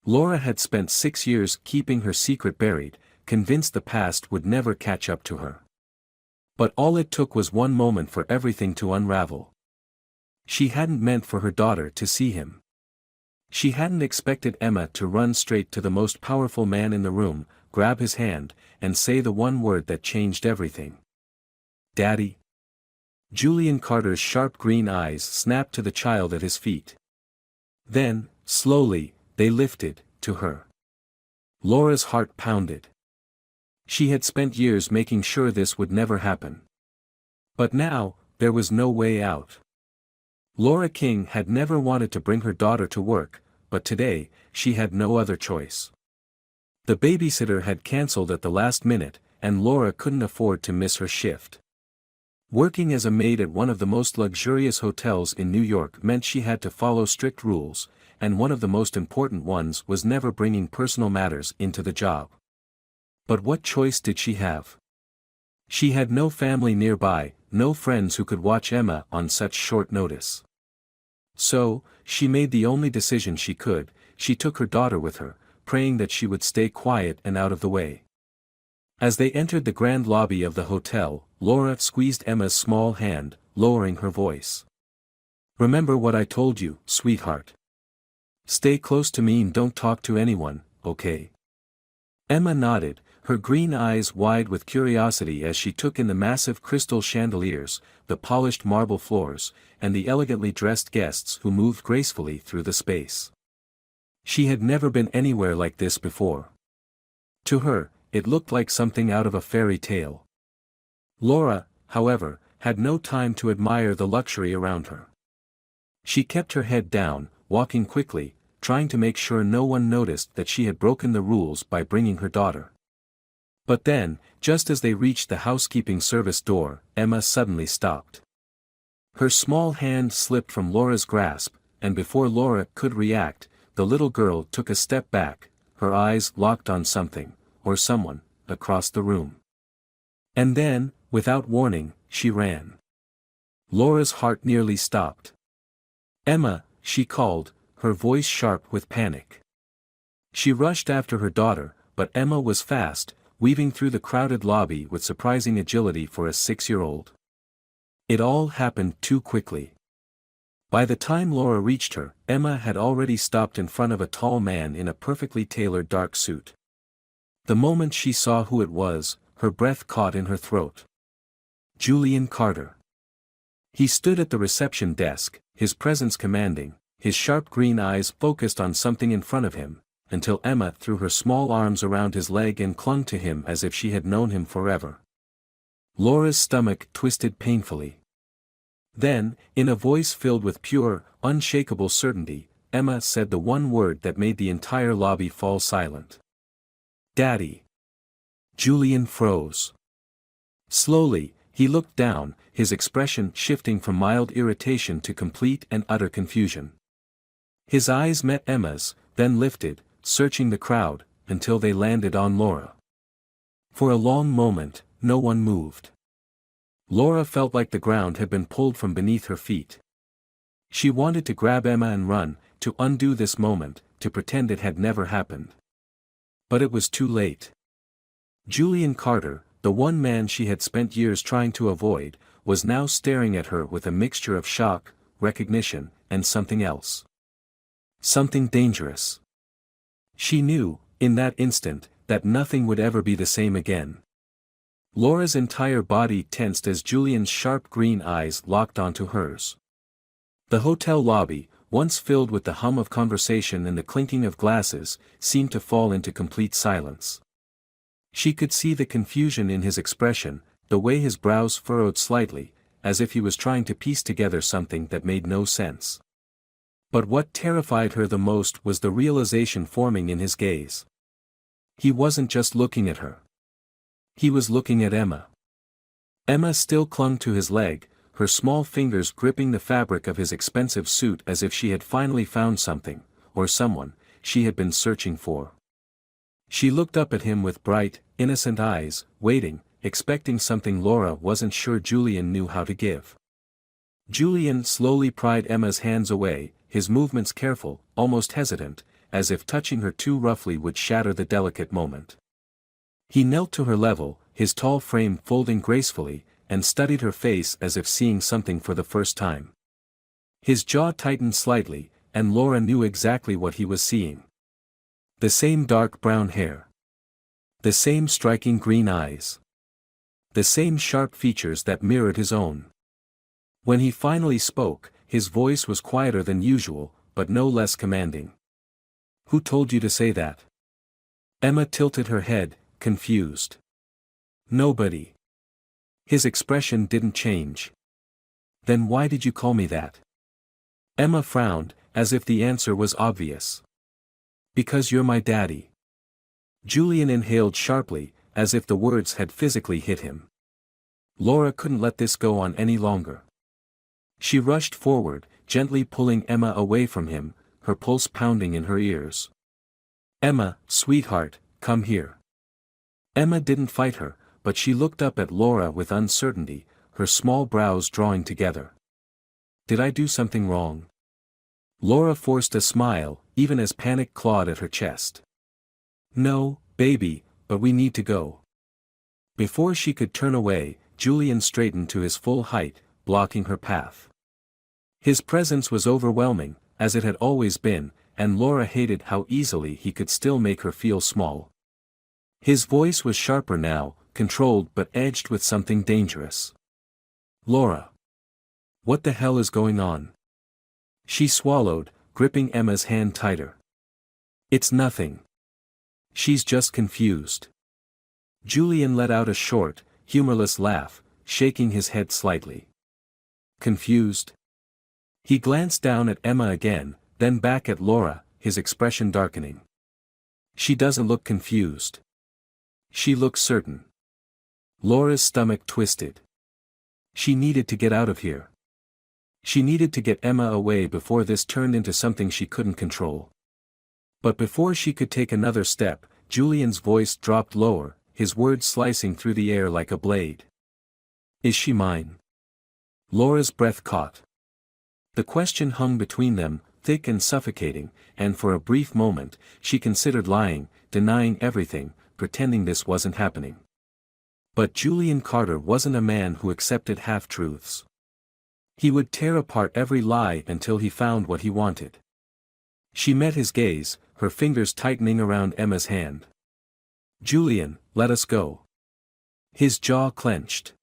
Laura had spent 6 years keeping her secret buried, convinced the past would never catch up to her. But all it took was one moment for everything to unravel. She hadn't meant for her daughter to see him. She hadn't expected Emma to run straight to the most powerful man in the room, grab his hand, and say the one word that changed everything. "Daddy?" Julian Carter's sharp green eyes snapped to the child at his feet. Then, slowly, they lifted, to her. Laura's heart pounded. She had spent years making sure this would never happen. But now, there was no way out. Laura King had never wanted to bring her daughter to work, but today, she had no other choice. The babysitter had cancelled at the last minute, and Laura couldn't afford to miss her shift. Working as a maid at one of the most luxurious hotels in New York meant she had to follow strict rules, and one of the most important ones was never bringing personal matters into the job. But what choice did she have? She had no family nearby, no friends who could watch Emma on such short notice. So, she made the only decision she could. She took her daughter with her, praying that she would stay quiet and out of the way. As they entered the grand lobby of the hotel, Laura squeezed Emma's small hand, lowering her voice. "Remember what I told you, sweetheart. Stay close to me and don't talk to anyone, okay?" Emma nodded, her green eyes wide with curiosity as she took in the massive crystal chandeliers, the polished marble floors, and the elegantly dressed guests who moved gracefully through the space. She had never been anywhere like this before. To her, it looked like something out of a fairy tale. Laura, however, had no time to admire the luxury around her. She kept her head down, walking quickly, trying to make sure no one noticed that she had broken the rules by bringing her daughter. But then, just as they reached the housekeeping service door, Emma suddenly stopped. Her small hand slipped from Laura's grasp, and before Laura could react, the little girl took a step back, her eyes locked on something, or someone, across the room. And then, without warning, she ran. Laura's heart nearly stopped. "Emma," she called, her voice sharp with panic. She rushed after her daughter, but Emma was fast, weaving through the crowded lobby with surprising agility for a 6-year-old. It all happened too quickly. By the time Laura reached her, Emma had already stopped in front of a tall man in a perfectly tailored dark suit. The moment she saw who it was, her breath caught in her throat. Julian Carter. He stood at the reception desk, his presence commanding, his sharp green eyes focused on something in front of him, until Emma threw her small arms around his leg and clung to him as if she had known him forever. Laura's stomach twisted painfully. Then, in a voice filled with pure, unshakable certainty, Emma said the one word that made the entire lobby fall silent. "Daddy." Julian froze. Slowly, he looked down, his expression shifting from mild irritation to complete and utter confusion. His eyes met Emma's, then lifted, searching the crowd, until they landed on Laura. For a long moment, no one moved. Laura felt like the ground had been pulled from beneath her feet. She wanted to grab Emma and run, to undo this moment, to pretend it had never happened. But it was too late. Julian Carter, the one man she had spent years trying to avoid, was now staring at her with a mixture of shock, recognition, and something else. Something dangerous. She knew, in that instant, that nothing would ever be the same again. Laura's entire body tensed as Julian's sharp green eyes locked onto hers. The hotel lobby, once filled with the hum of conversation and the clinking of glasses, seemed to fall into complete silence. She could see the confusion in his expression, the way his brows furrowed slightly, as if he was trying to piece together something that made no sense. But what terrified her the most was the realization forming in his gaze. He wasn't just looking at her. He was looking at Emma. Emma still clung to his leg, her small fingers gripping the fabric of his expensive suit as if she had finally found something, or someone, she had been searching for. She looked up at him with bright, innocent eyes, waiting, expecting something Laura wasn't sure Julian knew how to give. Julian slowly pried Emma's hands away, his movements careful, almost hesitant, as if touching her too roughly would shatter the delicate moment. He knelt to her level, his tall frame folding gracefully, and studied her face as if seeing something for the first time. His jaw tightened slightly, and Laura knew exactly what he was seeing. The same dark brown hair. The same striking green eyes. The same sharp features that mirrored his own. When he finally spoke, his voice was quieter than usual, but no less commanding. "Who told you to say that?" Emma tilted her head, confused. "Nobody." His expression didn't change. "Then why did you call me that?" Emma frowned, as if the answer was obvious. "Because you're my daddy." Julian inhaled sharply, as if the words had physically hit him. Laura couldn't let this go on any longer. She rushed forward, gently pulling Emma away from him, her pulse pounding in her ears. "Emma, sweetheart, come here." Emma didn't fight her, but she looked up at Laura with uncertainty, her small brows drawing together. "Did I do something wrong?" Laura forced a smile, even as panic clawed at her chest. "No, baby, but we need to go." Before she could turn away, Julian straightened to his full height, blocking her path. His presence was overwhelming, as it had always been, and Laura hated how easily he could still make her feel small. His voice was sharper now, controlled but edged with something dangerous. "Laura. What the hell is going on?" She swallowed, gripping Emma's hand tighter. "It's nothing. She's just confused." Julian let out a short, humorless laugh, shaking his head slightly. "Confused?" He glanced down at Emma again, then back at Laura, his expression darkening. "She doesn't look confused. She looks certain." Laura's stomach twisted. She needed to get out of here. She needed to get Emma away before this turned into something she couldn't control. But before she could take another step, Julian's voice dropped lower, his words slicing through the air like a blade. "Is she mine?" Laura's breath caught. The question hung between them, thick and suffocating, and for a brief moment, she considered lying, denying everything, pretending this wasn't happening. But Julian Carter wasn't a man who accepted half-truths. He would tear apart every lie until he found what he wanted. She met his gaze, her fingers tightening around Emma's hand. "Julian, let us go." His jaw clenched.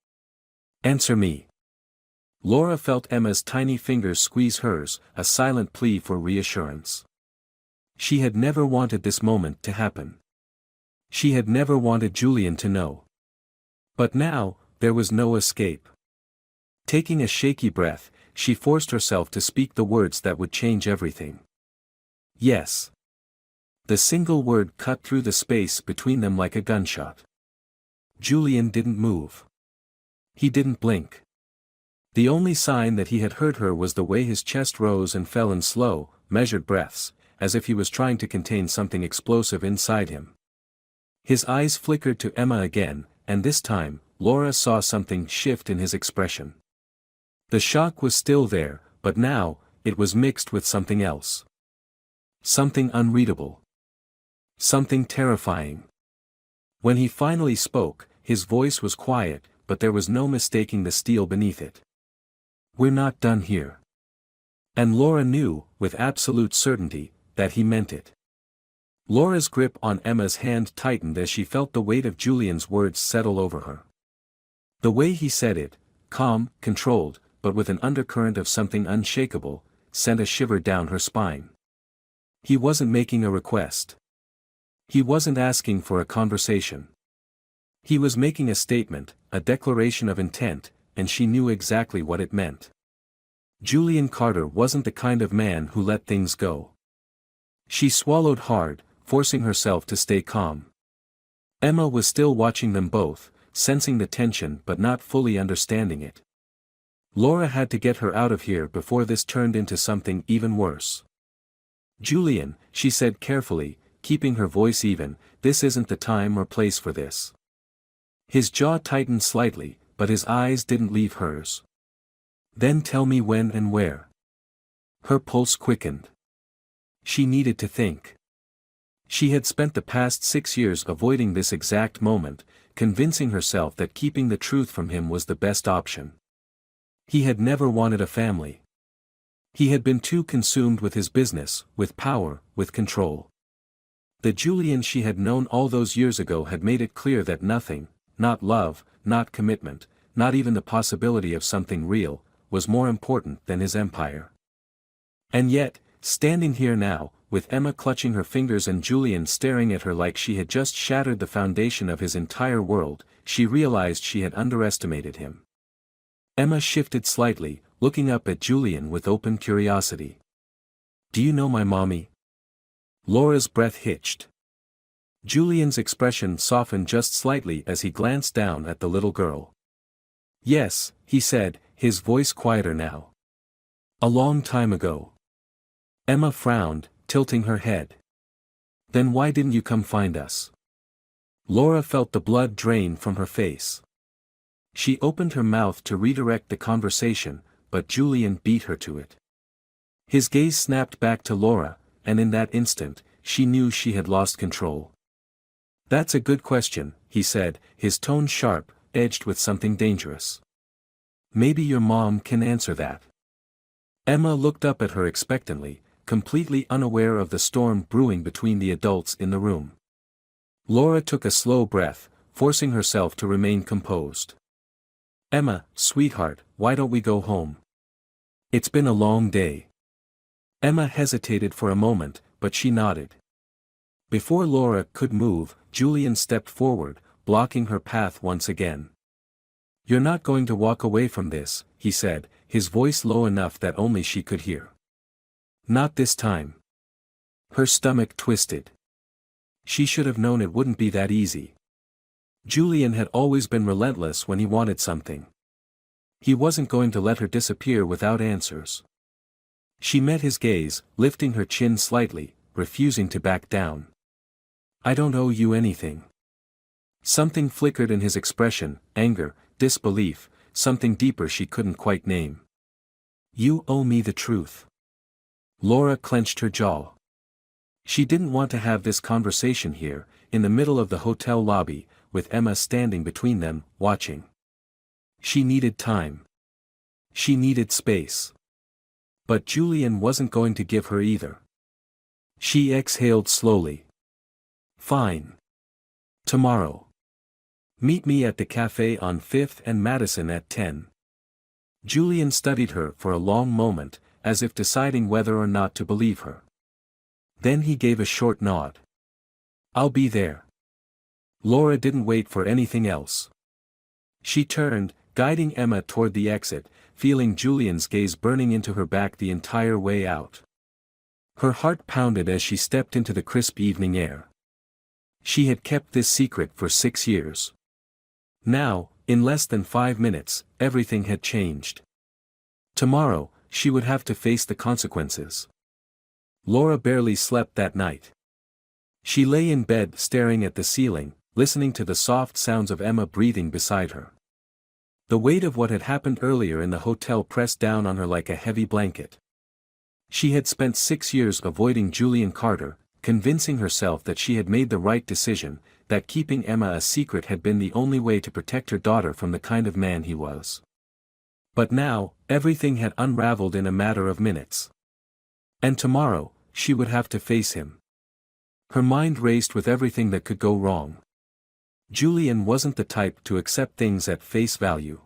"Answer me." Laura felt Emma's tiny fingers squeeze hers, a silent plea for reassurance. She had never wanted this moment to happen. She had never wanted Julian to know. But now, there was no escape. Taking a shaky breath, she forced herself to speak the words that would change everything. "Yes." The single word cut through the space between them like a gunshot. Julian didn't move. He didn't blink. The only sign that he had heard her was the way his chest rose and fell in slow, measured breaths, as if he was trying to contain something explosive inside him. His eyes flickered to Emma again, and this time, Laura saw something shift in his expression. The shock was still there, but now, it was mixed with something else. Something unreadable. Something terrifying. When he finally spoke, his voice was quiet, but there was no mistaking the steel beneath it. "We're not done here." And Laura knew, with absolute certainty, that he meant it. Laura's grip on Emma's hand tightened as she felt the weight of Julian's words settle over her. The way he said it, calm, controlled, but with an undercurrent of something unshakable, sent a shiver down her spine. He wasn't making a request. He wasn't asking for a conversation. He was making a statement, a declaration of intent, and she knew exactly what it meant. Julian Carter wasn't the kind of man who let things go. She swallowed hard, forcing herself to stay calm. Emma was still watching them both, sensing the tension but not fully understanding it. Laura had to get her out of here before this turned into something even worse. "Julian," she said carefully, keeping her voice even, "this isn't the time or place for this." His jaw tightened slightly, but his eyes didn't leave hers. "Then tell me when and where." Her pulse quickened. She needed to think. She had spent the past 6 years avoiding this exact moment, convincing herself that keeping the truth from him was the best option. He had never wanted a family. He had been too consumed with his business, with power, with control. The Julian she had known all those years ago had made it clear that nothing, not love, not commitment, not even the possibility of something real, was more important than his empire. And yet, standing here now, with Emma clutching her fingers and Julian staring at her like she had just shattered the foundation of his entire world, she realized she had underestimated him. Emma shifted slightly, looking up at Julian with open curiosity. "Do you know my mommy?" Laura's breath hitched. Julian's expression softened just slightly as he glanced down at the little girl. "Yes," he said, his voice quieter now. "A long time ago." Emma frowned, tilting her head. "Then why didn't you come find us?" Laura felt the blood drain from her face. She opened her mouth to redirect the conversation, but Julian beat her to it. His gaze snapped back to Laura, and in that instant, she knew she had lost control. "That's a good question," he said, his tone sharp, edged with something dangerous. "Maybe your mom can answer that." Emma looked up at her expectantly, completely unaware of the storm brewing between the adults in the room. Laura took a slow breath, forcing herself to remain composed. "Emma, sweetheart, why don't we go home? It's been a long day." Emma hesitated for a moment, but she nodded. Before Laura could move, Julian stepped forward, blocking her path once again. "You're not going to walk away from this," he said, his voice low enough that only she could hear. "Not this time." Her stomach twisted. She should have known it wouldn't be that easy. Julian had always been relentless when he wanted something. He wasn't going to let her disappear without answers. She met his gaze, lifting her chin slightly, refusing to back down. "I don't owe you anything." Something flickered in his expression, anger, disbelief, something deeper she couldn't quite name. "You owe me the truth." Laura clenched her jaw. She didn't want to have this conversation here, in the middle of the hotel lobby, with Emma standing between them, watching. She needed time. She needed space. But Julian wasn't going to give her either. She exhaled slowly. "Fine. Tomorrow. Meet me at the cafe on 5th and Madison at 10. Julian studied her for a long moment, as if deciding whether or not to believe her. Then he gave a short nod. "I'll be there." Laura didn't wait for anything else. She turned, guiding Emma toward the exit, feeling Julian's gaze burning into her back the entire way out. Her heart pounded as she stepped into the crisp evening air. She had kept this secret for 6 years. Now, in less than 5 minutes, everything had changed. Tomorrow, she would have to face the consequences. Laura barely slept that night. She lay in bed staring at the ceiling, listening to the soft sounds of Emma breathing beside her. The weight of what had happened earlier in the hotel pressed down on her like a heavy blanket. She had spent 6 years avoiding Julian Carter, convincing herself that she had made the right decision, that keeping Emma a secret had been the only way to protect her daughter from the kind of man he was. But now, everything had unraveled in a matter of minutes. And tomorrow, she would have to face him. Her mind raced with everything that could go wrong. Julian wasn't the type to accept things at face value.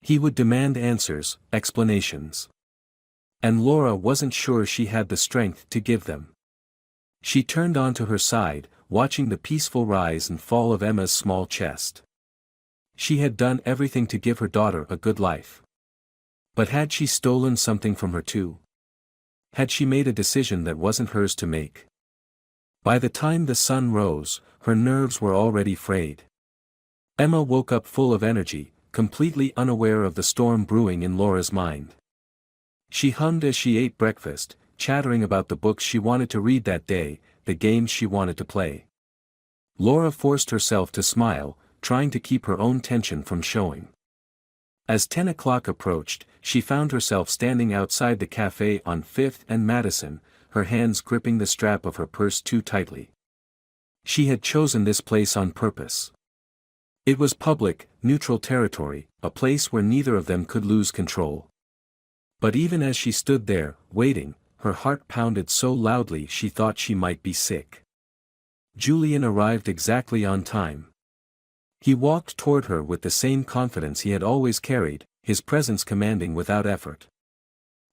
He would demand answers, explanations. And Laura wasn't sure she had the strength to give them. She turned onto her side, watching the peaceful rise and fall of Emma's small chest. She had done everything to give her daughter a good life. But had she stolen something from her too? Had she made a decision that wasn't hers to make? By the time the sun rose, her nerves were already frayed. Emma woke up full of energy, completely unaware of the storm brewing in Laura's mind. She hummed as she ate breakfast, chattering about the books she wanted to read that day, the games she wanted to play. Laura forced herself to smile, trying to keep her own tension from showing. As 10 o'clock approached, she found herself standing outside the cafe on 5th and Madison, her hands gripping the strap of her purse too tightly. She had chosen this place on purpose. It was public, neutral territory, a place where neither of them could lose control. But even as she stood there, waiting, her heart pounded so loudly she thought she might be sick. Julian arrived exactly on time. He walked toward her with the same confidence he had always carried, his presence commanding without effort.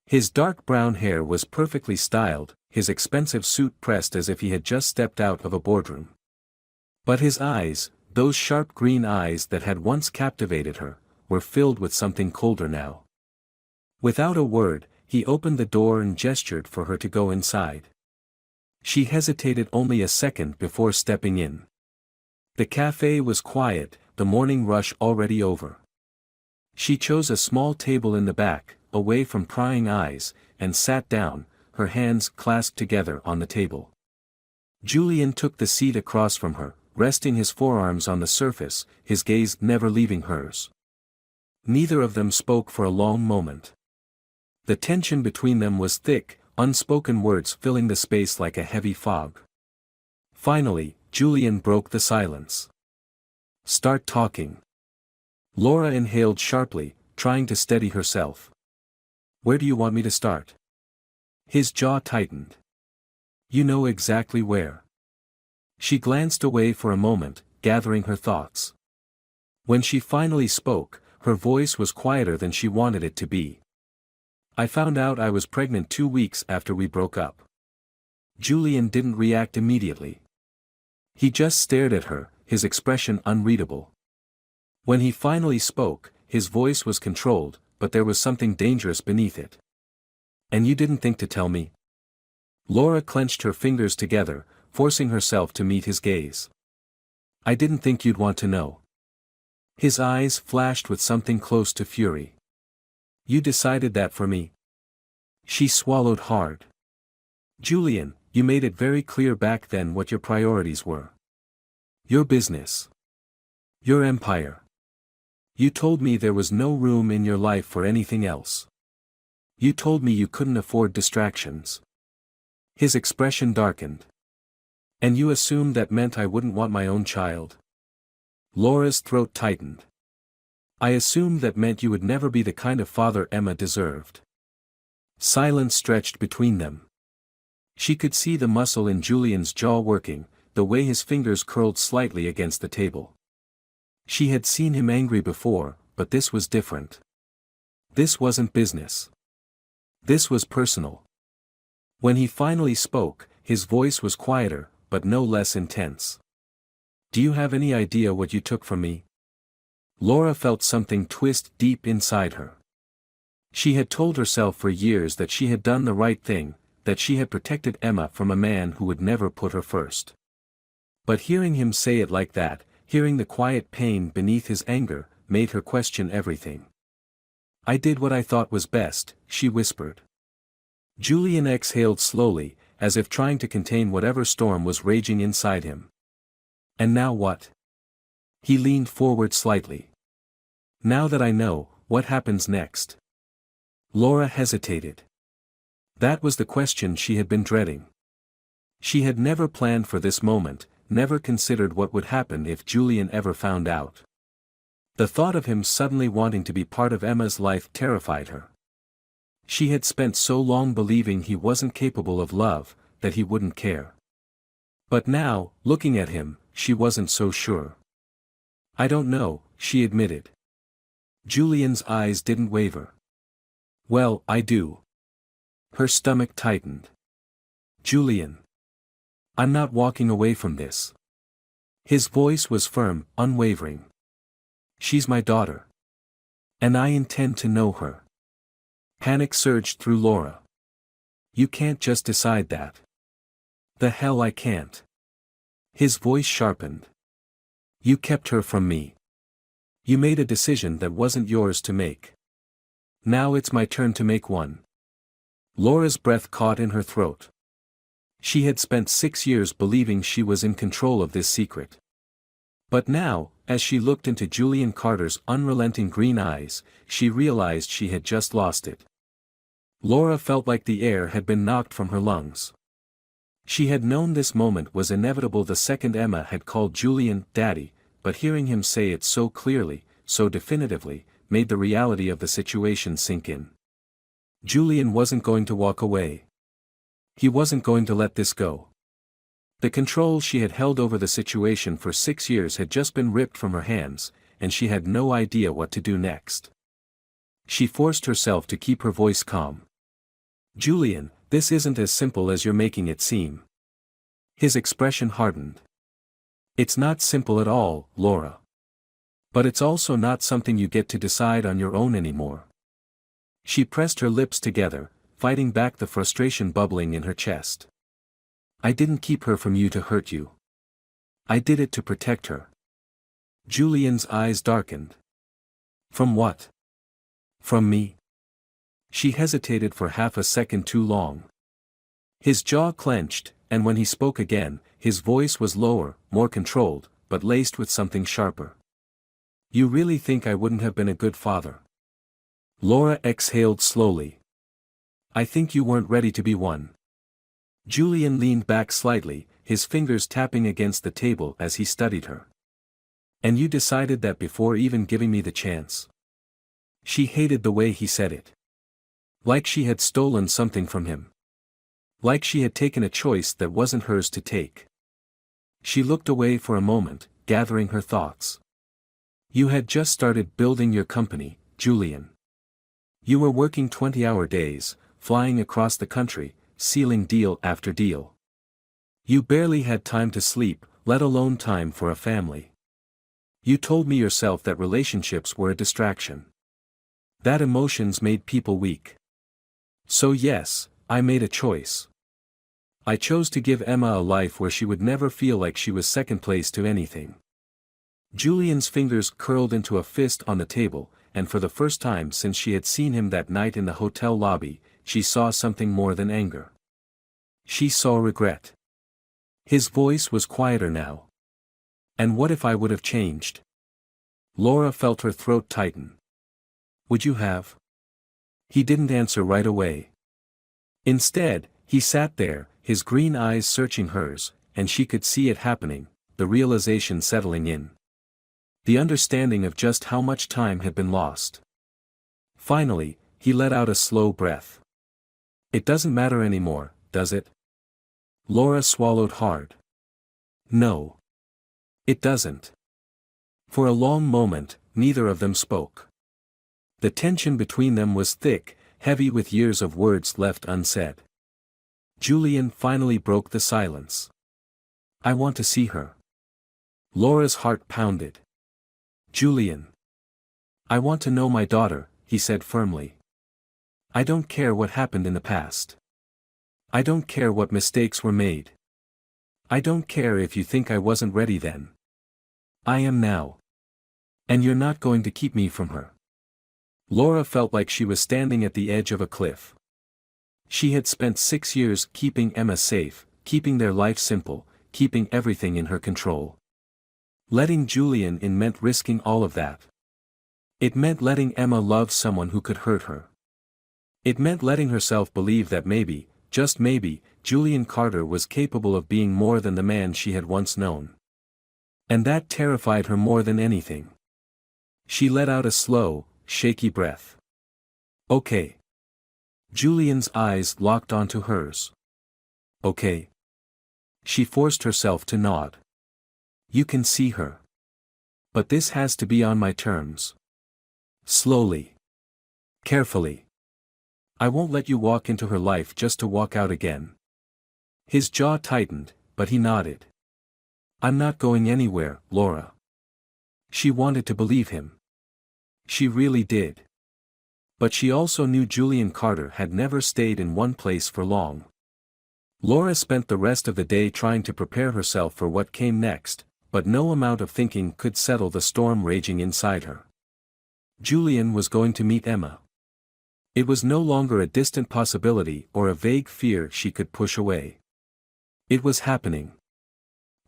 His dark brown hair was perfectly styled, his expensive suit pressed as if he had just stepped out of a boardroom. But his eyes, those sharp green eyes that had once captivated her, were filled with something colder now. Without a word, he opened the door and gestured for her to go inside. She hesitated only a second before stepping in. The cafe was quiet, the morning rush already over. She chose a small table in the back, away from prying eyes, and sat down, her hands clasped together on the table. Julian took the seat across from her, resting his forearms on the surface, his gaze never leaving hers. Neither of them spoke for a long moment. The tension between them was thick, unspoken words filling the space like a heavy fog. Finally, Julian broke the silence. "Start talking." Laura inhaled sharply, trying to steady herself. "Where do you want me to start?" His jaw tightened. "You know exactly where." She glanced away for a moment, gathering her thoughts. When she finally spoke, her voice was quieter than she wanted it to be. "I found out I was pregnant 2 weeks after we broke up." Julian didn't react immediately. He just stared at her, his expression unreadable. When he finally spoke, his voice was controlled, but there was something dangerous beneath it. "And you didn't think to tell me?" Laura clenched her fingers together, forcing herself to meet his gaze. "I didn't think you'd want to know." His eyes flashed with something close to fury. "You decided that for me?" She swallowed hard. "Julian, you made it very clear back then what your priorities were. Your business. Your empire. You told me there was no room in your life for anything else. You told me you couldn't afford distractions." His expression darkened. "And you assumed that meant I wouldn't want my own child?" Laura's throat tightened. "I assumed that meant you would never be the kind of father Emma deserved." Silence stretched between them. She could see the muscle in Julian's jaw working, the way his fingers curled slightly against the table. She had seen him angry before, but this was different. This wasn't business. This was personal. When he finally spoke, his voice was quieter, but no less intense. "Do you have any idea what you took from me?" Laura felt something twist deep inside her. She had told herself for years that she had done the right thing, that she had protected Emma from a man who would never put her first. But hearing him say it like that, hearing the quiet pain beneath his anger, made her question everything. "I did what I thought was best," she whispered. Julian exhaled slowly, as if trying to contain whatever storm was raging inside him. "And now what?" He leaned forward slightly. "Now that I know, what happens next?" Laura hesitated. That was the question she had been dreading. She had never planned for this moment, never considered what would happen if Julian ever found out. The thought of him suddenly wanting to be part of Emma's life terrified her. She had spent so long believing he wasn't capable of love, that he wouldn't care. But now, looking at him, she wasn't so sure. "I don't know," she admitted. Julian's eyes didn't waver. "Well, I do." Her stomach tightened. "Julian. I'm not walking away from this." His voice was firm, unwavering. "She's my daughter. And I intend to know her." Panic surged through Laura. "You can't just decide that." "The hell I can't." His voice sharpened. "You kept her from me. You made a decision that wasn't yours to make. Now it's my turn to make one." Laura's breath caught in her throat. She had spent 6 years believing she was in control of this secret. But now, as she looked into Julian Carter's unrelenting green eyes, she realized she had just lost it. Laura felt like the air had been knocked from her lungs. She had known this moment was inevitable the second Emma had called Julian "Daddy," but hearing him say it so clearly, so definitively, made the reality of the situation sink in. Julian wasn't going to walk away. He wasn't going to let this go. The control she had held over the situation for 6 years had just been ripped from her hands, and she had no idea what to do next. She forced herself to keep her voice calm. "Julian, this isn't as simple as you're making it seem." His expression hardened. "It's not simple at all, Laura. But it's also not something you get to decide on your own anymore." She pressed her lips together, fighting back the frustration bubbling in her chest. "I didn't keep her from you to hurt you. I did it to protect her." Julian's eyes darkened. "From what?" "From me." She hesitated for half a second too long. His jaw clenched, and when he spoke again, his voice was lower, more controlled, but laced with something sharper. "You really think I wouldn't have been a good father?" Laura exhaled slowly. "I think you weren't ready to be one." Julian leaned back slightly, his fingers tapping against the table as he studied her. "And you decided that before even giving me the chance?" She hated the way he said it. Like she had stolen something from him. Like she had taken a choice that wasn't hers to take. She looked away for a moment, gathering her thoughts. "You had just started building your company, Julian. You were working 20-hour days, flying across the country, sealing deal after deal. You barely had time to sleep, let alone time for a family. You told me yourself that relationships were a distraction. That emotions made people weak. So yes, I made a choice. I chose to give Emma a life where she would never feel like she was second place to anything." Julian's fingers curled into a fist on the table, and for the first time since she had seen him that night in the hotel lobby, she saw something more than anger. She saw regret. His voice was quieter now. "And what if I would have changed?" Laura felt her throat tighten. "Would you have?" He didn't answer right away. Instead, he sat there, his green eyes searching hers, and she could see it happening, the realization settling in. The understanding of just how much time had been lost. Finally, he let out a slow breath. "It doesn't matter anymore, does it?" Laura swallowed hard. "No. It doesn't." For a long moment, neither of them spoke. The tension between them was thick, heavy with years of words left unsaid. Julian finally broke the silence. "I want to see her." Laura's heart pounded. "Julian. I want to know my daughter," he said firmly. "I don't care what happened in the past. I don't care what mistakes were made. I don't care if you think I wasn't ready then. I am now. And you're not going to keep me from her." Laura felt like she was standing at the edge of a cliff. She had spent 6 years keeping Emma safe, keeping their life simple, keeping everything in her control. Letting Julian in meant risking all of that. It meant letting Emma love someone who could hurt her. It meant letting herself believe that maybe, just maybe, Julian Carter was capable of being more than the man she had once known. And that terrified her more than anything. She let out a slow, shaky breath. "Okay." Julian's eyes locked onto hers. "Okay." She forced herself to nod. "You can see her. But this has to be on my terms. Slowly. Carefully. I won't let you walk into her life just to walk out again." His jaw tightened, but he nodded. "I'm not going anywhere, Laura." She wanted to believe him. She really did. But she also knew Julian Carter had never stayed in one place for long. Laura spent the rest of the day trying to prepare herself for what came next, but no amount of thinking could settle the storm raging inside her. Julian was going to meet Emma. It was no longer a distant possibility or a vague fear she could push away. It was happening.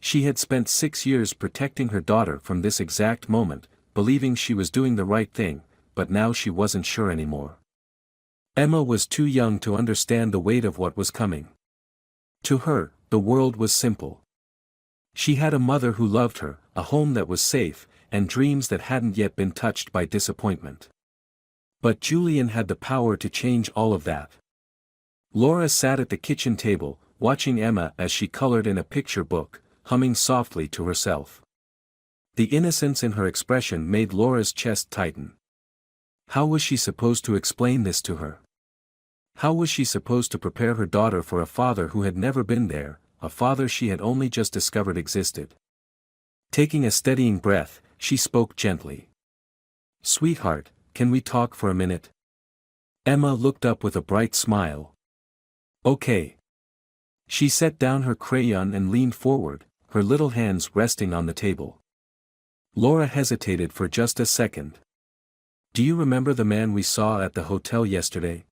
She had spent 6 years protecting her daughter from this exact moment, believing she was doing the right thing, but now she wasn't sure anymore. Emma was too young to understand the weight of what was coming. To her, the world was simple. She had a mother who loved her, a home that was safe, and dreams that hadn't yet been touched by disappointment. But Julian had the power to change all of that. Laura sat at the kitchen table, watching Emma as she colored in a picture book, humming softly to herself. The innocence in her expression made Laura's chest tighten. How was she supposed to explain this to her? How was she supposed to prepare her daughter for a father who had never been there, a father she had only just discovered existed? Taking a steadying breath, she spoke gently. "Sweetheart, can we talk for a minute?" Emma looked up with a bright smile. "Okay." She set down her crayon and leaned forward, her little hands resting on the table. Laura hesitated for just a second. "Do you remember the man we saw at the hotel yesterday?"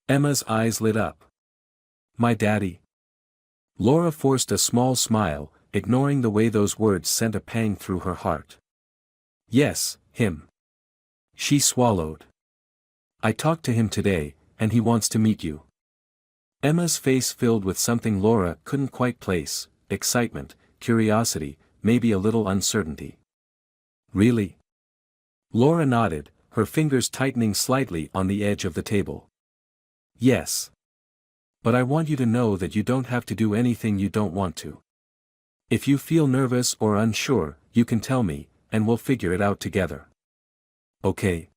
Emma's eyes lit up. "My daddy?" Laura forced a small smile, ignoring the way those words sent a pang through her heart. "Yes, him." She swallowed. "I talked to him today, and he wants to meet you." Emma's face filled with something Laura couldn't quite place: excitement, curiosity, maybe a little uncertainty. "Really?" Laura nodded, her fingers tightening slightly on the edge of the table. "Yes. But I want you to know that you don't have to do anything you don't want to. If you feel nervous or unsure, you can tell me, and we'll figure it out together." "Okay."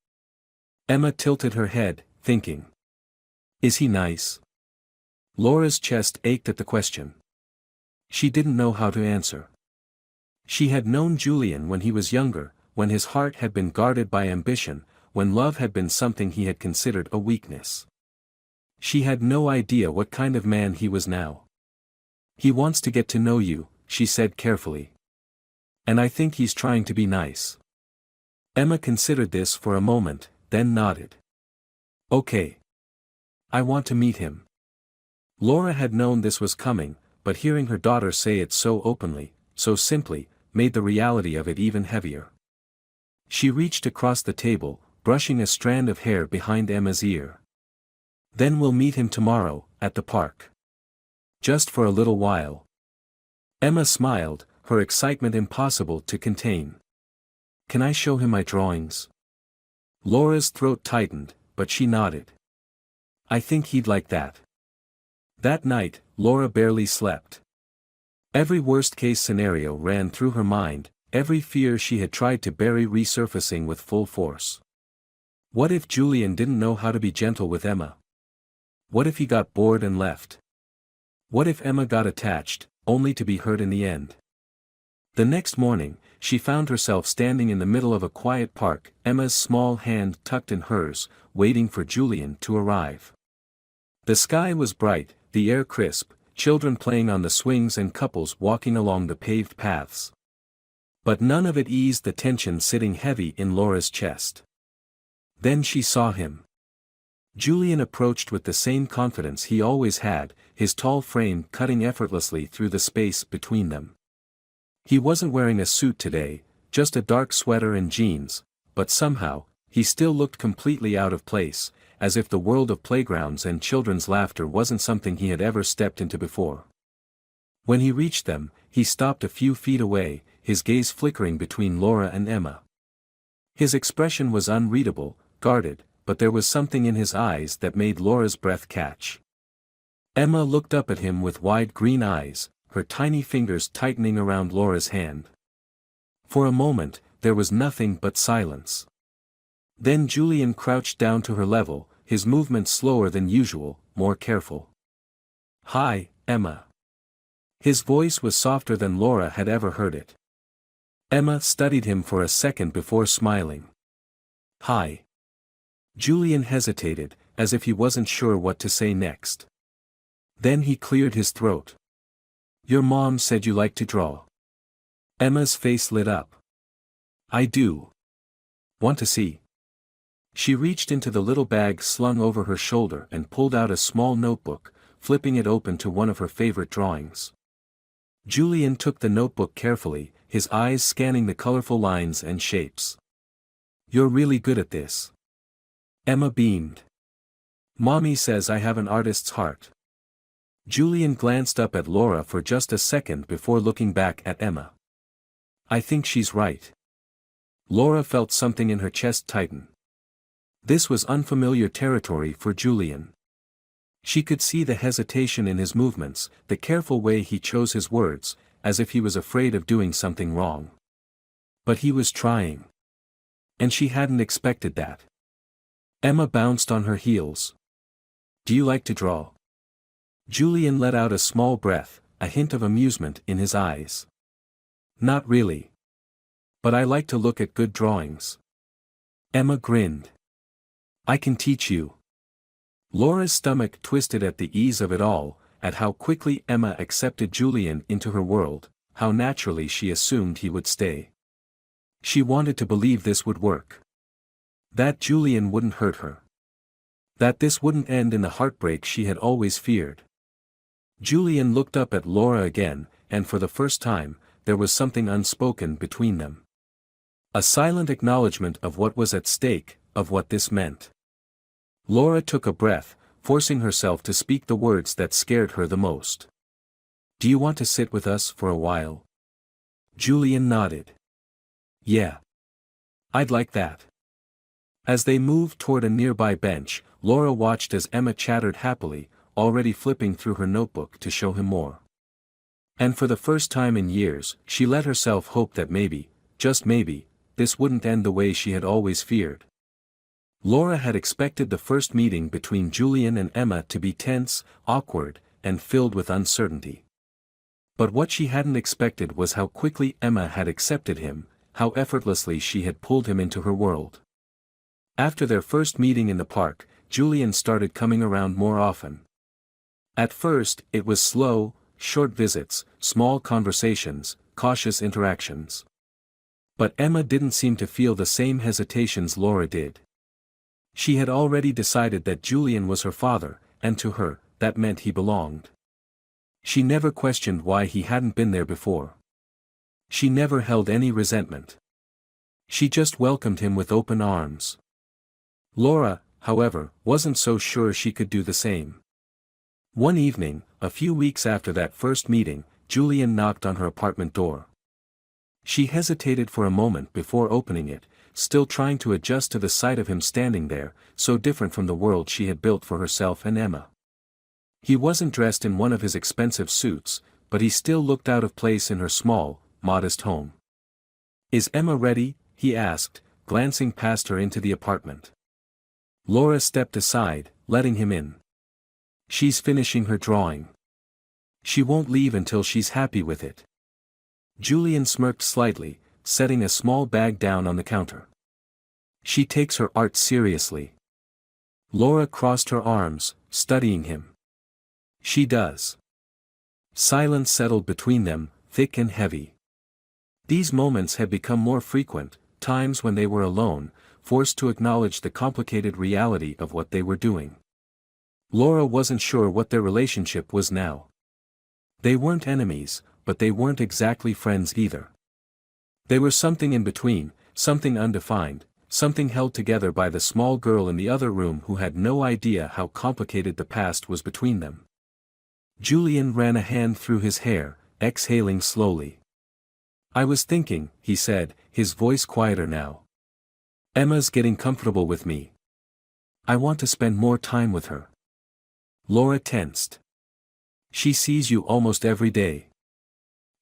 Emma tilted her head, thinking. "Is he nice?" Laura's chest ached at the question. She didn't know how to answer. She had known Julian when he was younger, when his heart had been guarded by ambition, when love had been something he had considered a weakness. She had no idea what kind of man he was now. "He wants to get to know you," she said carefully. "And I think he's trying to be nice." Emma considered this for a moment, then nodded. "Okay. I want to meet him." Laura had known this was coming, but hearing her daughter say it so openly, so simply, made the reality of it even heavier. She reached across the table, brushing a strand of hair behind Emma's ear. "Then we'll meet him tomorrow, at the park. Just for a little while." Emma smiled, her excitement impossible to contain. "Can I show him my drawings?" Laura's throat tightened, but she nodded. "I think he'd like that." That night, Laura barely slept. Every worst-case scenario ran through her mind, every fear she had tried to bury resurfacing with full force. What if Julian didn't know how to be gentle with Emma? What if he got bored and left? What if Emma got attached, only to be hurt in the end? The next morning, she found herself standing in the middle of a quiet park, Emma's small hand tucked in hers, waiting for Julian to arrive. The sky was bright, the air crisp, children playing on the swings and couples walking along the paved paths. But none of it eased the tension sitting heavy in Laura's chest. Then she saw him. Julian approached with the same confidence he always had, his tall frame cutting effortlessly through the space between them. He wasn't wearing a suit today, just a dark sweater and jeans, but somehow, he still looked completely out of place, as if the world of playgrounds and children's laughter wasn't something he had ever stepped into before. When he reached them, he stopped a few feet away, his gaze flickering between Laura and Emma. His expression was unreadable, guarded, but there was something in his eyes that made Laura's breath catch. Emma looked up at him with wide green eyes, her tiny fingers tightening around Laura's hand. For a moment, there was nothing but silence. Then Julian crouched down to her level, his movements slower than usual, more careful. "Hi, Emma." His voice was softer than Laura had ever heard it. Emma studied him for a second before smiling. "Hi." Julian hesitated, as if he wasn't sure what to say next. Then he cleared his throat. "Your mom said you like to draw." Emma's face lit up. "I do. Want to see?" She reached into the little bag slung over her shoulder and pulled out a small notebook, flipping it open to one of her favorite drawings. Julian took the notebook carefully, his eyes scanning the colorful lines and shapes. "You're really good at this." Emma beamed. Mommy says I have an artist's heart. Julian glanced up at Laura for just a second before looking back at Emma. I think she's right. Laura felt something in her chest tighten. This was unfamiliar territory for Julian. She could see the hesitation in his movements, the careful way he chose his words, as if he was afraid of doing something wrong. But he was trying. And she hadn't expected that. Emma bounced on her heels. Do you like to draw? Julian let out a small breath, a hint of amusement in his eyes. Not really. But I like to look at good drawings. Emma grinned. I can teach you. Laura's stomach twisted at the ease of it all, at how quickly Emma accepted Julian into her world, how naturally she assumed he would stay. She wanted to believe this would work. That Julian wouldn't hurt her. That this wouldn't end in the heartbreak she had always feared. Julian looked up at Laura again, and for the first time, there was something unspoken between them. A silent acknowledgement of what was at stake, of what this meant. Laura took a breath, forcing herself to speak the words that scared her the most. Do you want to sit with us for a while? Julian nodded. Yeah. I'd like that. As they moved toward a nearby bench, Laura watched as Emma chattered happily, already flipping through her notebook to show him more. And for the first time in years, she let herself hope that maybe, just maybe, this wouldn't end the way she had always feared. Laura had expected the first meeting between Julian and Emma to be tense, awkward, and filled with uncertainty. But what she hadn't expected was how quickly Emma had accepted him, how effortlessly she had pulled him into her world. After their first meeting in the park, Julian started coming around more often. At first, it was slow, short visits, small conversations, cautious interactions. But Emma didn't seem to feel the same hesitations Laura did. She had already decided that Julian was her father, and to her, that meant he belonged. She never questioned why he hadn't been there before. She never held any resentment. She just welcomed him with open arms. Laura, however, wasn't so sure she could do the same. One evening, a few weeks after that first meeting, Julian knocked on her apartment door. She hesitated for a moment before opening it, still trying to adjust to the sight of him standing there, so different from the world she had built for herself and Emma. He wasn't dressed in one of his expensive suits, but he still looked out of place in her small, modest home. Is Emma ready? He asked, glancing past her into the apartment. Laura stepped aside, letting him in. She's finishing her drawing. She won't leave until she's happy with it. Julian smirked slightly, setting a small bag down on the counter. She takes her art seriously. Laura crossed her arms, studying him. She does. Silence settled between them, thick and heavy. These moments had become more frequent, times when they were alone, forced to acknowledge the complicated reality of what they were doing. Laura wasn't sure what their relationship was now. They weren't enemies, but they weren't exactly friends either. They were something in between, something undefined, something held together by the small girl in the other room who had no idea how complicated the past was between them. Julian ran a hand through his hair, exhaling slowly. I was thinking, he said, his voice quieter now. Emma's getting comfortable with me. I want to spend more time with her. Laura tensed. She sees you almost every day.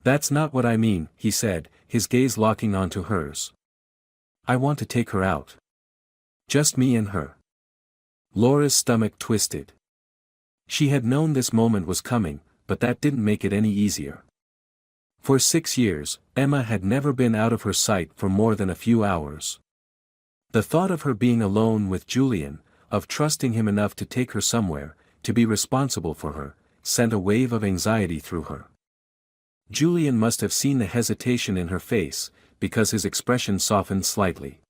That's not what I mean, he said, his gaze locking onto hers. I want to take her out. Just me and her. Laura's stomach twisted. She had known this moment was coming, but that didn't make it any easier. For 6 years, Emma had never been out of her sight for more than a few hours. The thought of her being alone with Julian, of trusting him enough to take her somewhere, to be responsible for her, sent a wave of anxiety through her. Julian must have seen the hesitation in her face, because his expression softened slightly.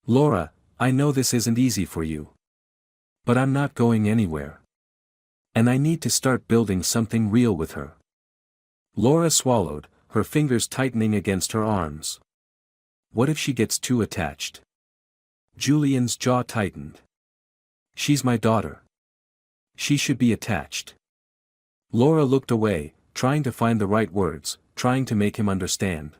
Laura, I know this isn't easy for you. But I'm not going anywhere. And I need to start building something real with her. Laura swallowed, her fingers tightening against her arms. What if she gets too attached? Julian's jaw tightened. She's my daughter. She should be attached. Laura looked away, trying to find the right words, trying to make him understand.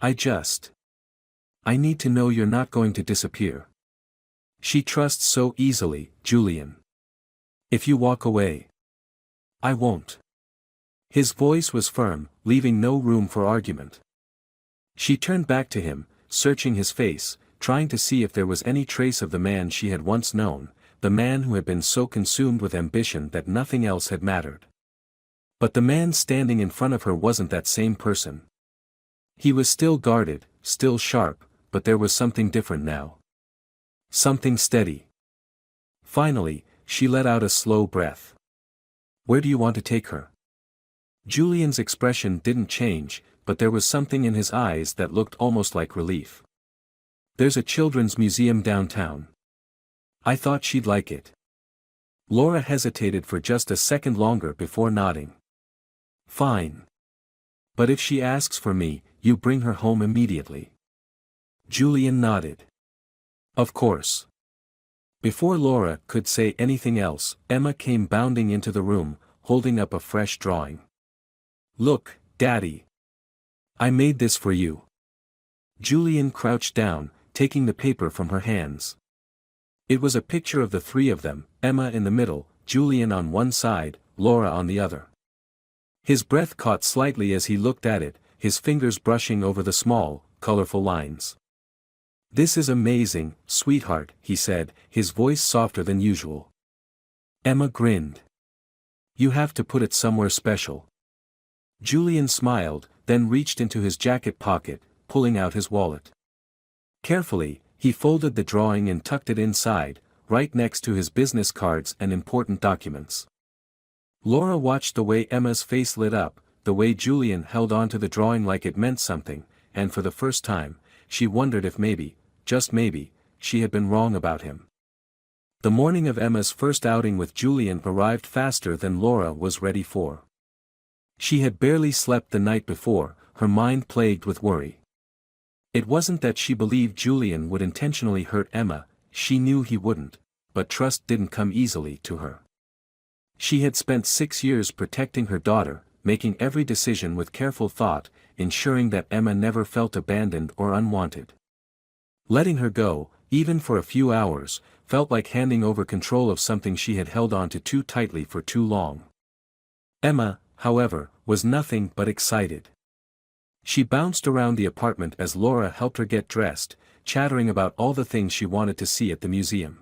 I need to know you're not going to disappear. She trusts so easily, Julian. If you walk away, I won't. His voice was firm, leaving no room for argument. She turned back to him, searching his face, trying to see if there was any trace of the man she had once known, the man who had been so consumed with ambition that nothing else had mattered. But the man standing in front of her wasn't that same person. He was still guarded, still sharp, but there was something different now. Something steady. Finally, she let out a slow breath. Where do you want to take her? Julian's expression didn't change, but there was something in his eyes that looked almost like relief. There's a children's museum downtown. I thought she'd like it. Laura hesitated for just a second longer before nodding. Fine. But if she asks for me, you bring her home immediately. Julian nodded. Of course. Before Laura could say anything else, Emma came bounding into the room, holding up a fresh drawing. Look, Daddy. I made this for you. Julian crouched down, taking the paper from her hands. It was a picture of the three of them, Emma in the middle, Julian on one side, Laura on the other. His breath caught slightly as he looked at it, his fingers brushing over the small, colorful lines. This is amazing, sweetheart, he said, his voice softer than usual. Emma grinned. You have to put it somewhere special. Julian smiled, then reached into his jacket pocket, pulling out his wallet. Carefully, he folded the drawing and tucked it inside, right next to his business cards and important documents. Laura watched the way Emma's face lit up, the way Julian held onto the drawing like it meant something, and for the first time, she wondered if maybe, just maybe, she had been wrong about him. The morning of Emma's first outing with Julian arrived faster than Laura was ready for. She had barely slept the night before, her mind plagued with worry. It wasn't that she believed Julian would intentionally hurt Emma, she knew he wouldn't, but trust didn't come easily to her. She had spent 6 years protecting her daughter, making every decision with careful thought, ensuring that Emma never felt abandoned or unwanted. Letting her go, even for a few hours, felt like handing over control of something she had held on to too tightly for too long. Emma, however, was nothing but excited. She bounced around the apartment as Laura helped her get dressed, chattering about all the things she wanted to see at the museum.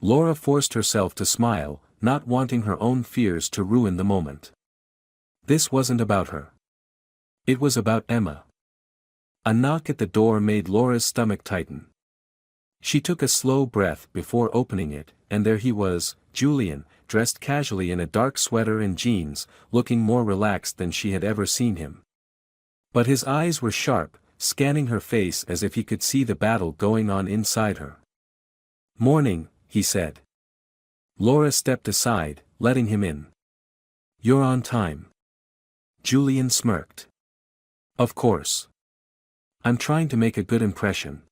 Laura forced herself to smile, not wanting her own fears to ruin the moment. This wasn't about her. It was about Emma. A knock at the door made Laura's stomach tighten. She took a slow breath before opening it, and there he was, Julian, dressed casually in a dark sweater and jeans, looking more relaxed than she had ever seen him. But his eyes were sharp, scanning her face as if he could see the battle going on inside her. Morning, he said. Laura stepped aside, letting him in. You're on time. Julian smirked. Of course. I'm trying to make a good impression.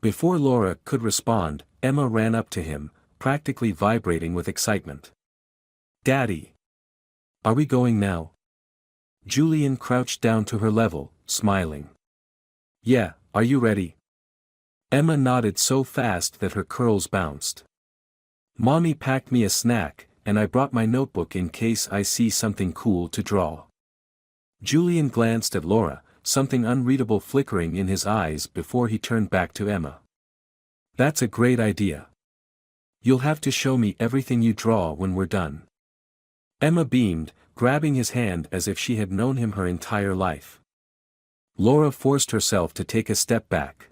Before Laura could respond, Emma ran up to him, practically vibrating with excitement. Daddy! Are we going now? Julian crouched down to her level, smiling. Yeah, are you ready? Emma nodded so fast that her curls bounced. Mommy packed me a snack, and I brought my notebook in case I see something cool to draw. Julian glanced at Laura, something unreadable flickering in his eyes before he turned back to Emma. That's a great idea. You'll have to show me everything you draw when we're done. Emma beamed, grabbing his hand as if she had known him her entire life. Laura forced herself to take a step back.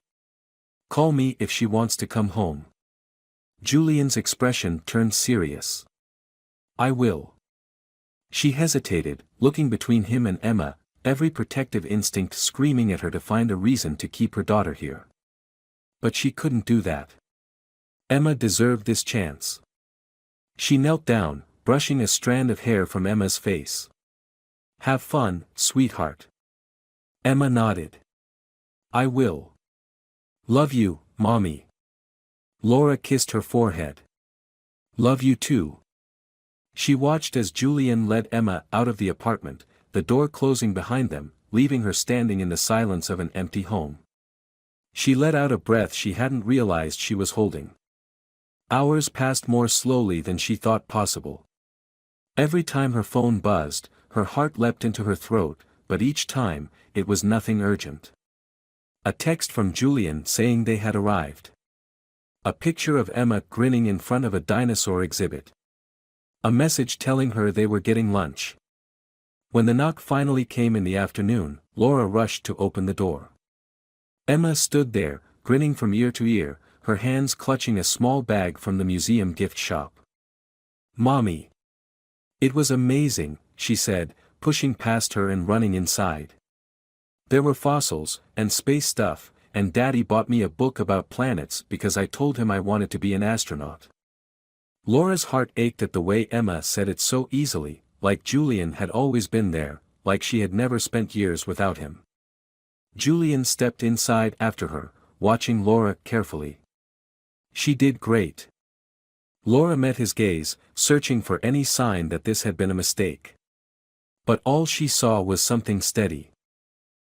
Call me if she wants to come home. Julian's expression turned serious. I will. She hesitated, looking between him and Emma, every protective instinct screaming at her to find a reason to keep her daughter here. But she couldn't do that. Emma deserved this chance. She knelt down, brushing a strand of hair from Emma's face. Have fun, sweetheart. Emma nodded. I will. Love you, Mommy. Laura kissed her forehead. Love you too. She watched as Julian led Emma out of the apartment, the door closing behind them, leaving her standing in the silence of an empty home. She let out a breath she hadn't realized she was holding. Hours passed more slowly than she thought possible. Every time her phone buzzed, her heart leapt into her throat, but each time, it was nothing urgent. A text from Julian saying they had arrived. A picture of Emma grinning in front of a dinosaur exhibit. A message telling her they were getting lunch. When the knock finally came in the afternoon, Laura rushed to open the door. Emma stood there, grinning from ear to ear, her hands clutching a small bag from the museum gift shop. "Mommy! It was amazing," she said, pushing past her and running inside. "There were fossils, and space stuff, and Daddy bought me a book about planets because I told him I wanted to be an astronaut." Laura's heart ached at the way Emma said it so easily, like Julian had always been there, like she had never spent years without him. Julian stepped inside after her, watching Laura carefully. "She did great." Laura met his gaze, searching for any sign that this had been a mistake. But all she saw was something steady.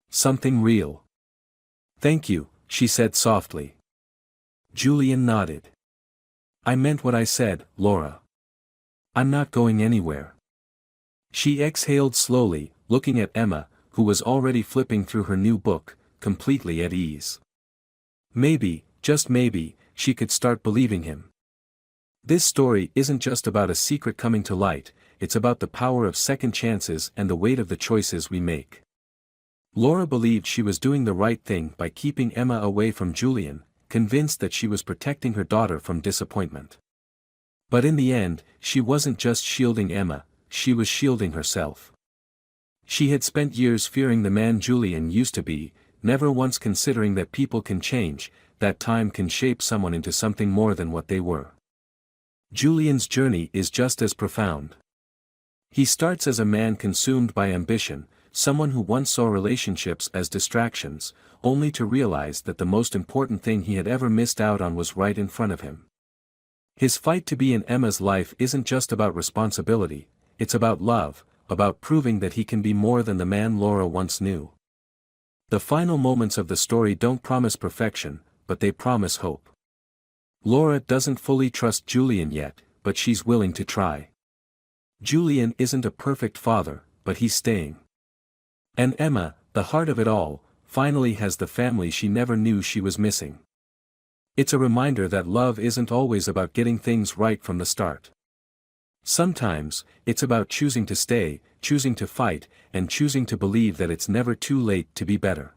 Something real. "Thank you," she said softly. Julian nodded. "I meant what I said, Laura. I'm not going anywhere." She exhaled slowly, looking at Emma, who was already flipping through her new book, completely at ease. Maybe, just maybe, she could start believing him. This story isn't just about a secret coming to light, it's about the power of second chances and the weight of the choices we make. Laura believed she was doing the right thing by keeping Emma away from Julian, convinced that she was protecting her daughter from disappointment. But in the end, she wasn't just shielding Emma, she was shielding herself. She had spent years fearing the man Julian used to be, never once considering that people can change, that time can shape someone into something more than what they were. Julian's journey is just as profound. He starts as a man consumed by ambition, someone who once saw relationships as distractions, only to realize that the most important thing he had ever missed out on was right in front of him. His fight to be in Emma's life isn't just about responsibility, it's about love, about proving that he can be more than the man Laura once knew. The final moments of the story don't promise perfection, but they promise hope. Laura doesn't fully trust Julian yet, but she's willing to try. Julian isn't a perfect father, but he's staying. And Emma, the heart of it all, finally has the family she never knew she was missing. It's a reminder that love isn't always about getting things right from the start. Sometimes, it's about choosing to stay, choosing to fight, and choosing to believe that it's never too late to be better.